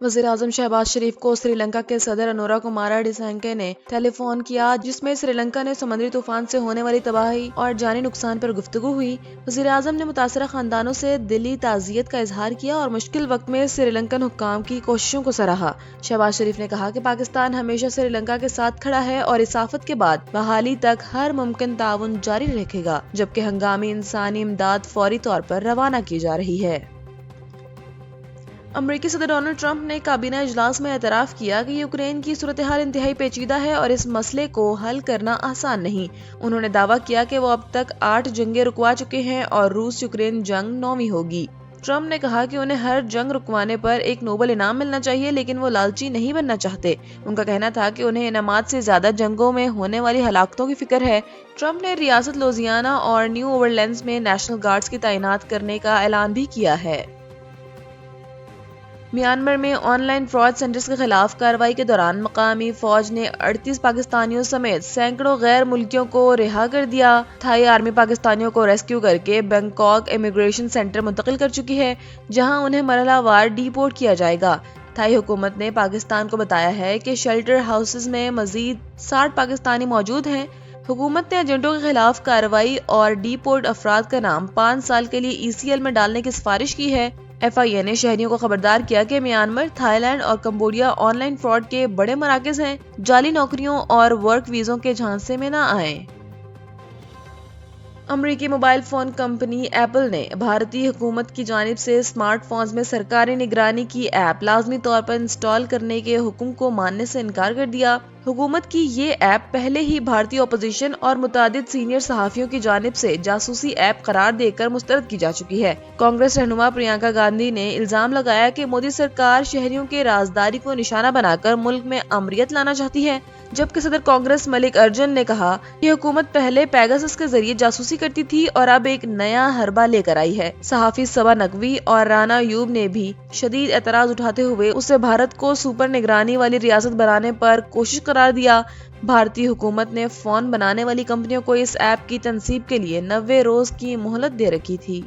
वज़ीर आज़म शहबाज शरीफ को श्रीलंका के सदर अनुरा कुमारा डिसैंके ने टेलीफोन किया, जिसमें श्रीलंका ने समुद्री तूफान से होने वाली तबाही और जानी नुकसान पर गुफ्तगू हुई। वज़ीर आज़म ने मुतासरा खानदानों से दिली ताज़ियत का इजहार किया और मुश्किल वक्त में श्रीलंकन हुक्काम की कोशिशों को सराहा। शहबाज शरीफ ने कहा कि पाकिस्तान हमेशा श्रीलंका के साथ खड़ा है और इस आफत के बाद बहाली तक हर मुमकिन ताउन जारी रखेगा, जबकि हंगामी इंसानी इमदाद फौरी तौर पर रवाना की जा रही है। अमेरिकी सदर डोनाल्ड ट्रंप ने काबीना इजलास में एतराफ़ किया कि यूक्रेन की सूरत हाल इंतहाई पेचीदा है और इस मसले को हल करना आसान नहीं। उन्होंने दावा किया कि वो अब तक 8 जंगें रुकवा चुके हैं और रूस यूक्रेन जंग 9वीं होगी। ट्रंप ने कहा कि उन्हें हर जंग रुकवाने पर एक नोबल इनाम मिलना चाहिए, लेकिन वो लालची नहीं बनना चाहते। उनका कहना था कि उन्हें इनामात से ज्यादा जंगों में होने वाली हलाकतों की फिक्र है। ट्रंप ने रियासत लुजियाना और न्यू ओवरलैंड्स में नेशनल गार्ड्स की तैनात करने का ऐलान भी किया है। म्यांमार में ऑनलाइन फ्रॉड सेंटर्स के खिलाफ कार्रवाई के दौरान मकामी फौज ने 38 पाकिस्तानियों समेत सैकड़ों गैर मुल्कियों को रिहा कर दिया। थाई आर्मी पाकिस्तानियों को रेस्क्यू करके बैंकॉक इमिग्रेशन सेंटर मुंतकिल कर चुकी है, जहां उन्हें मरहलावार डिपोर्ट किया जाएगा। थाई हुकूमत ने पाकिस्तान को बताया है कि शेल्टर हाउसेज में मजीद 60 पाकिस्तानी मौजूद हैं। हुकूमत ने एजेंटों के खिलाफ कार्रवाई और डिपोर्ट अफराद का नाम 5 साल के लिए ECL में डालने की सिफारिश की है। FIA ने शहरियों को खबरदार किया कि म्यांमार, थाईलैंड और कंबोडिया ऑनलाइन फ्रॉड के बड़े मराकज हैं। जाली नौकरियों और वर्क वीजों के झांसे में न आएं। अमेरिकी मोबाइल फोन कंपनी एप्पल ने भारतीय हुकूमत की जानिब से स्मार्टफोन्स में सरकारी निगरानी की ऐप लाजमी तौर पर इंस्टॉल करने के हुक्म को मानने से इनकार कर दिया। हुकूमत की ये ऐप पहले ही भारतीय अपोजिशन और मुतादिद सीनियर सहाफियों की जानिब से जासूसी ऐप करार देकर मुस्तरद की जा चुकी है। कांग्रेस रहनुमा प्रियंका गांधी ने इल्जाम लगाया कि मोदी सरकार शहरियों के राजदारी को निशाना बनाकर मुल्क में अमरियत लाना चाहती है, जबकि सदर कांग्रेस मलिक अर्जुन ने कहा कि हुकूमत पहले पेगासस के जरिए जासूसी करती थी और अब एक नया हरबा लेकर आई है। सहाफी सबा नकवी और राना अयूब ने भी शदीद एतराज उठाते हुए उसे भारत को सुपर निगरानी वाली रियासत बनाने पर कोशिश करार दिया। भारतीय हुकूमत ने फोन बनाने वाली कंपनियों को इस ऐप की तनसीब के लिए 90 रोज की मोहलत दे रखी थी।